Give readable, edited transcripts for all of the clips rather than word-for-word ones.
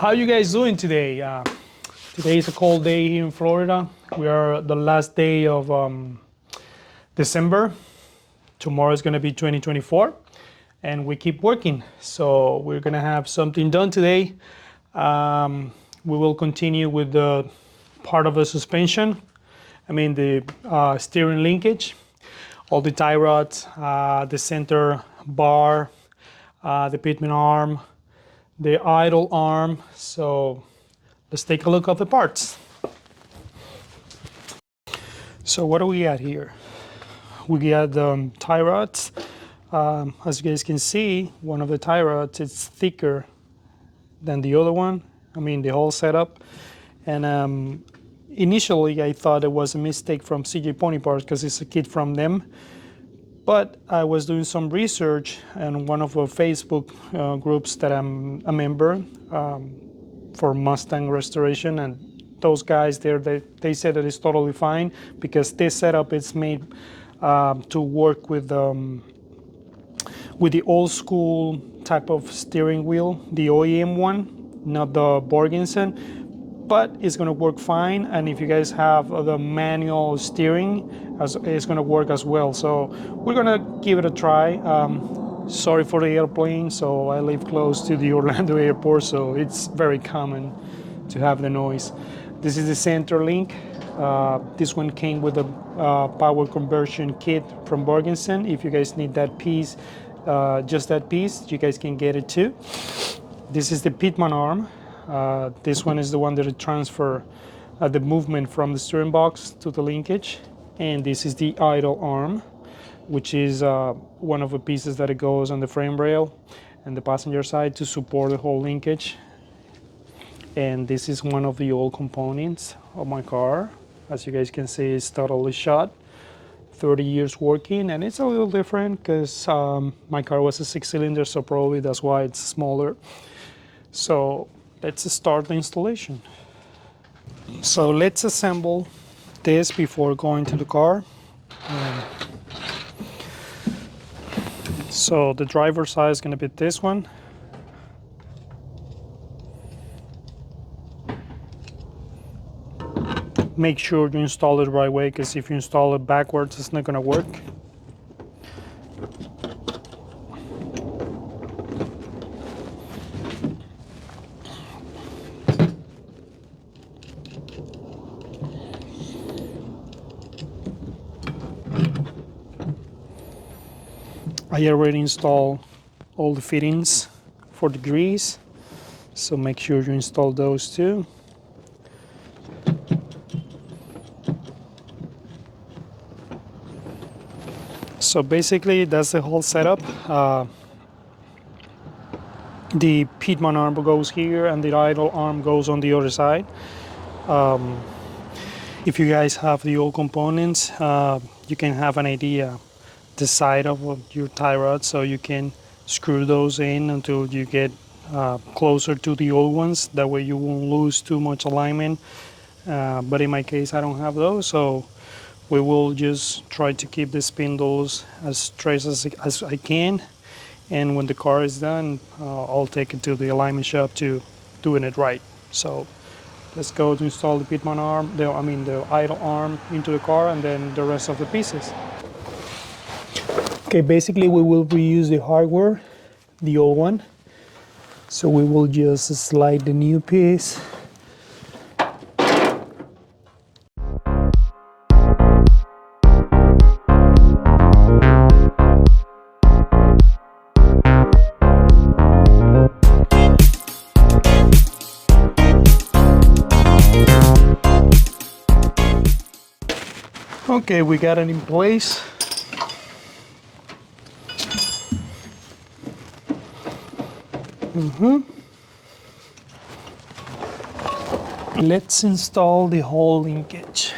How you guys doing today? Today is a cold day here in Florida. We are the last day of December. Tomorrow is going to be 2024, and we keep working. So we're going to have something done today. We will continue with the part of the suspension. I mean the steering linkage, all the tie rods, the center bar, the pitman arm, the idle arm. So let's take a look at the parts. So what do we got here? We got the tie rods. As you guys can see, one of the tie rods is thicker than the other one. I mean the whole setup. And initially I thought it was a mistake from CJ Pony Parts because it's a kit from them. But I was doing some research in one of the Facebook groups that I'm a member for Mustang restoration, and those guys there, they said that it's totally fine because this setup is made to work with the old school type of steering wheel, the OEM one, not the Borgensen. But it's going to work fine, and if you guys have the manual steering, it's going to work as well. So we're going to give it a try. Sorry for the airplane. So I live close to the Orlando airport, so it's very common to have the noise. This is the center link. This one came with a power conversion kit from Borgensen. If you guys need that piece, just that piece, you guys can get it too. This is the pitman arm. This one is the one that transfer the movement from the steering box to the linkage, and this is the idle arm, which is one of the pieces that it goes on the frame rail and the passenger side to support the whole linkage. And this is one of the old components of my car. As you guys can see, it's totally shot. 30 years working, and it's a little different because my car was a 6-cylinder, so probably that's why it's smaller. So let's start the installation. So let's assemble this before going to the car. So the driver's side is going to be this one. Make sure you install it the right way, because if you install it backwards, it's not going to work. I already installed all the fittings for the grease, so make sure you install those too. So basically that's the whole setup. The pitman arm goes here and the idle arm goes on the other side. If you guys have the old components, you can have an idea the side of your tie rod, so you can screw those in until you get closer to the old ones. That way you won't lose too much alignment. But in my case, I don't have those, so we will just try to keep the spindles as straight as I can. And when the car is done, I'll take it to the alignment shop to doing it right. So let's go to install the pitman arm, the idle arm into the car, and then the rest of the pieces. Okay, basically we will reuse the hardware, the old one. So we will just slide the new piece. Okay, we got it in place. Let's install the whole linkage.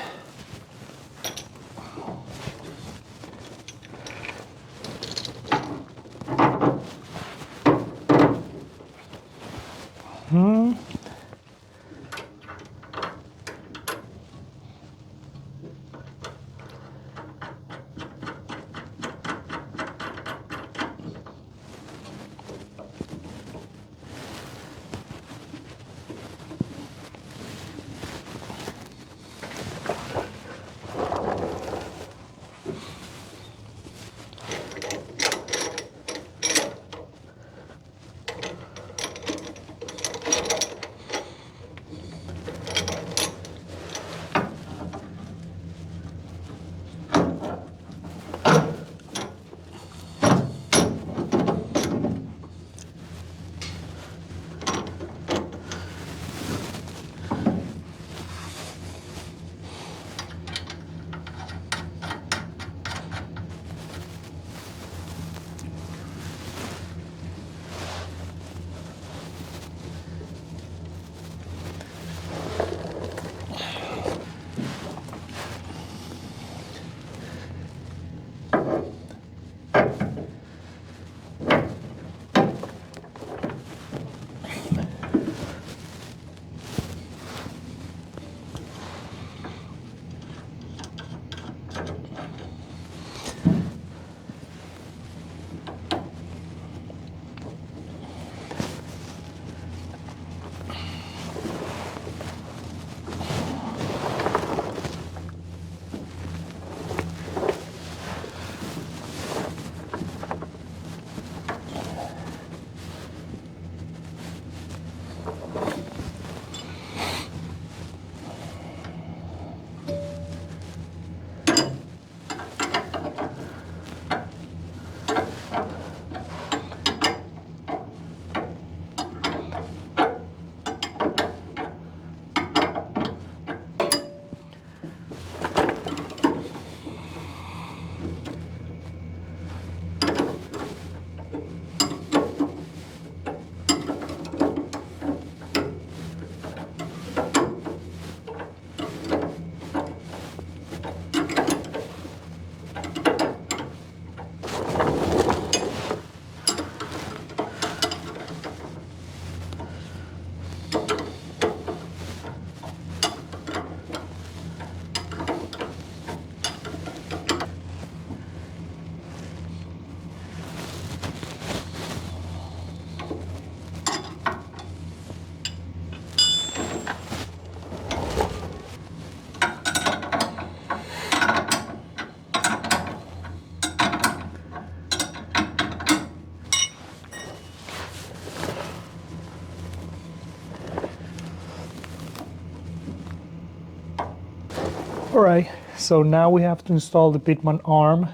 All right, so now we have to install the pitman arm,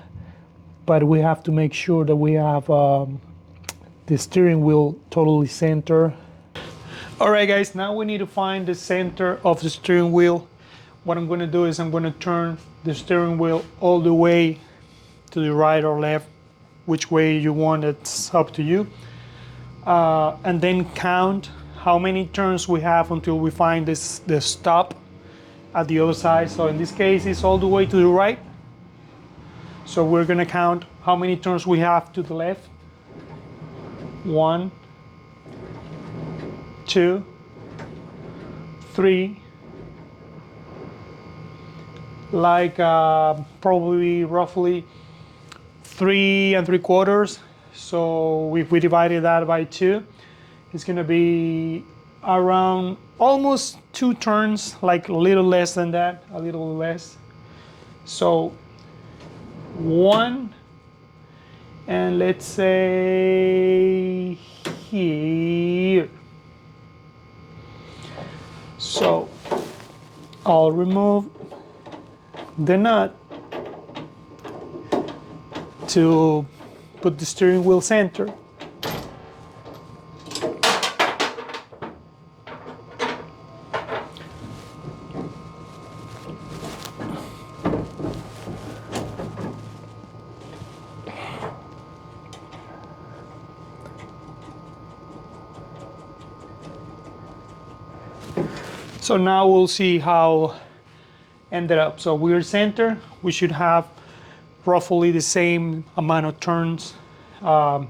but we have to make sure that we have the steering wheel totally center. All right, guys, now we need to find the center of the steering wheel. What I'm going to do is I'm going to turn the steering wheel all the way to the right or left, which way you want, it's up to you. And then count how many turns we have until we find the stop at the other side. So in this case, it's all the way to the right. So we're gonna count how many turns we have to the left. 1, 2, 3, like probably roughly 3 3/4. So if we divided that by 2, it's gonna be around almost 2 turns, like a little less than that, a little less. So 1, and let's say here. So I'll remove the nut to put the steering wheel center. So now we'll see how ended up. So we're center. We should have roughly the same amount of turns to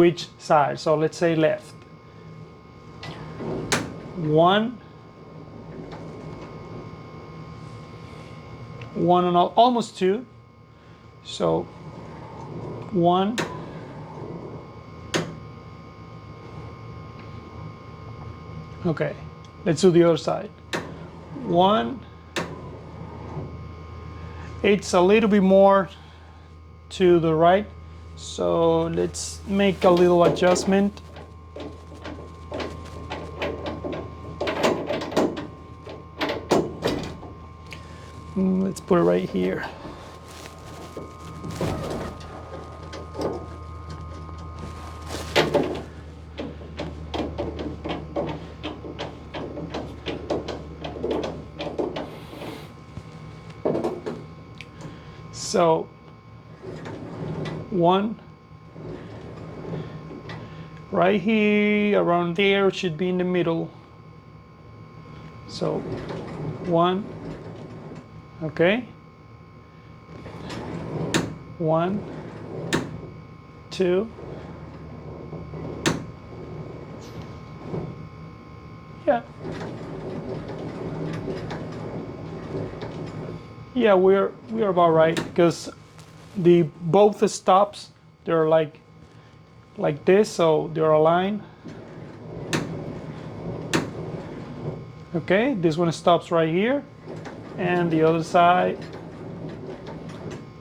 each side. So let's say left. 1, 1 and almost 2. So 1. Okay. Let's do the other side. 1. It's a little bit more to the right, so let's make a little adjustment. Let's put it right here. So 1 right here, around there, should be in the middle. So 1, okay, 1, 2, yeah. Yeah, we're about right, because both the stops, they're like this, so they're aligned. Okay, this one stops right here, and the other side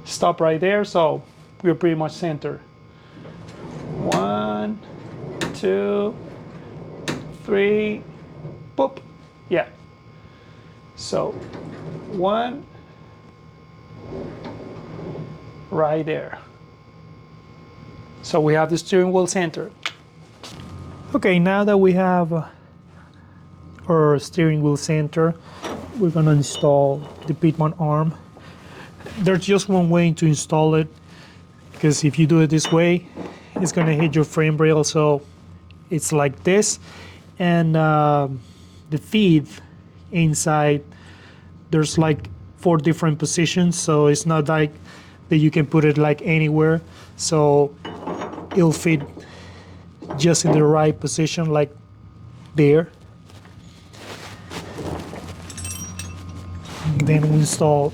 stop right there, so we're pretty much center. 1, 2, 3, boop, yeah. So 1 right there. So we have the steering wheel center. Okay, now that we have our steering wheel center, we're gonna install the pitman arm. There's just one way to install it, because if you do it this way, it's gonna hit your frame rail, so it's like this. And the teeth inside, there's like 4 different positions, so it's not like that you can put it like anywhere, so it'll fit just in the right position, like there. Then we install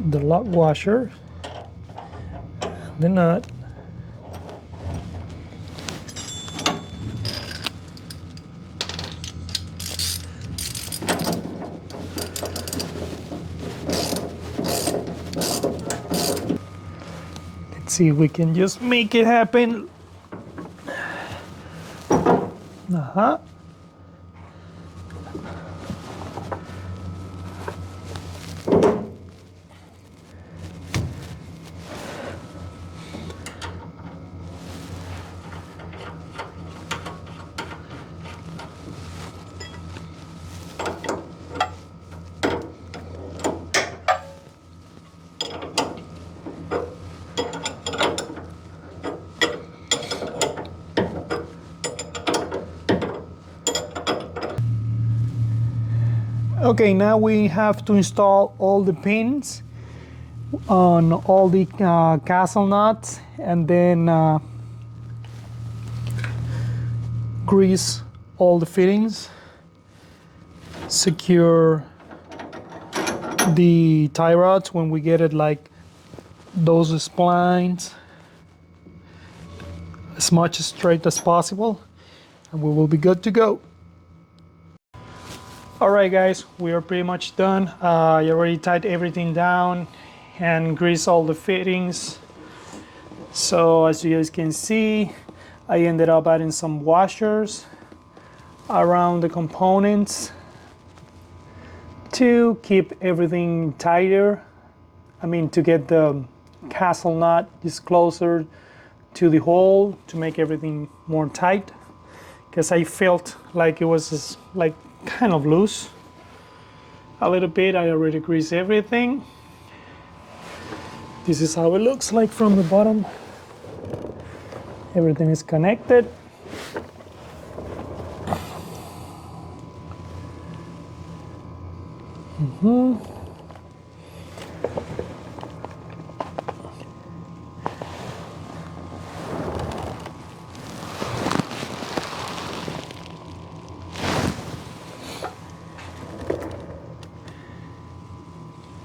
the lock washer, the nut, let's see if we can just make it happen. Okay, now we have to install all the pins on all the castle nuts, and then grease all the fittings, secure the tie rods when we get it, like those splines as much straight as possible, and we will be good to go. Alright guys, we are pretty much done. I already tied everything down and greased all the fittings. So as you guys can see, I ended up adding some washers around the components to keep everything tighter. I mean, to get the castle nut just closer to the hole, to make everything more tight, because I felt like it was just like kind of loose a little bit. I already greased everything. This is how it looks like from the bottom. Everything is connected.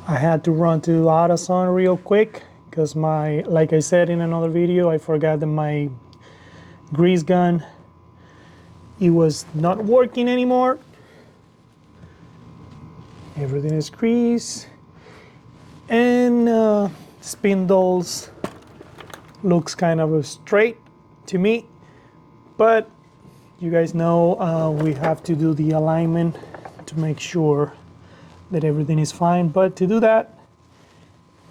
I had to run to AutoZone real quick because like I said in another video, I forgot that my grease gun, it was not working anymore. Everything is greased, and spindles looks kind of straight to me, but you guys know we have to do the alignment to make sure that everything is fine. But to do that,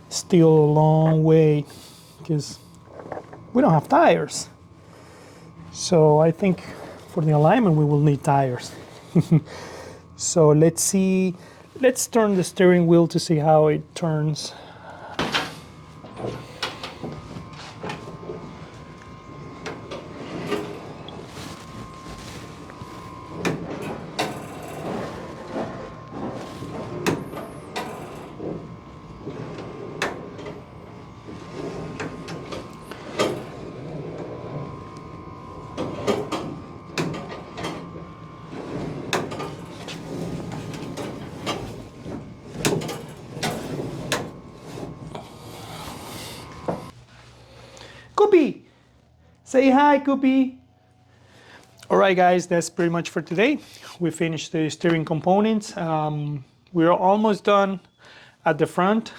still a long way because we don't have tires. So I think for the alignment we will need tires. So let's see, let's turn the steering wheel to see how it turns. Koopy! Say hi, Koopy! Alright guys, that's pretty much for today. We finished the steering components. We're almost done at the front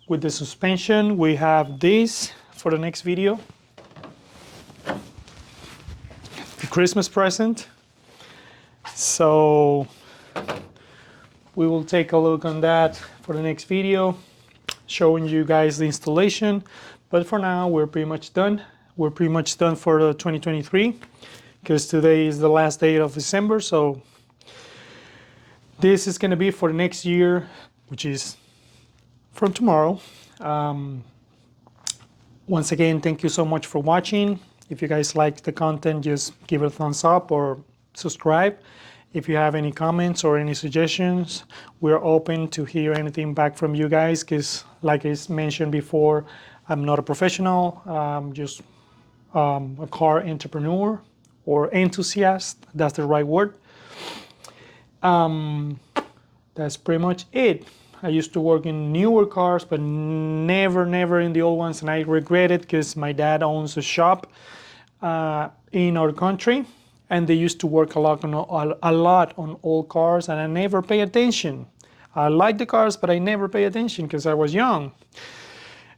with the suspension. We have this for the next video. Christmas present. So we will take a look on that for the next video, showing you guys the installation. But for now, we're pretty much done. We're pretty much done for the 2023, because today is the last day of December. So this is going to be for the next year, which is from tomorrow. Once again, thank you so much for watching. If you guys like the content, just give it a thumbs up or subscribe. If you have any comments or any suggestions, we're open to hear anything back from you guys, because like I mentioned before, I'm not a professional. I'm just a car entrepreneur or enthusiast. That's the right word. That's pretty much it. I used to work in newer cars, but never in the old ones, and I regret it because my dad owns a shop in our country, and they used to work a lot on old cars, and I never pay attention. I like the cars, but I never pay attention because I was young.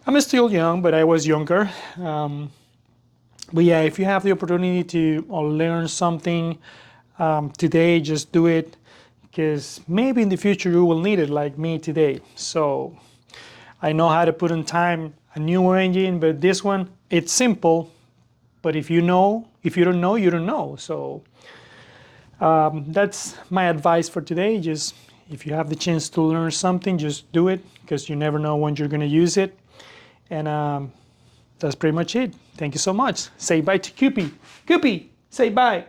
I'm still young, but I was younger. But yeah, if you have the opportunity to learn something today, just do it, because maybe in the future you will need it, like me today. So I know how to put in time a newer engine, but this one, it's simple. But if you don't know, you don't know. So that's my advice for today. Just if you have the chance to learn something, just do it, because you never know when you're going to use it. And that's pretty much it. Thank you so much. Say bye to Cupid. Cupid, say bye.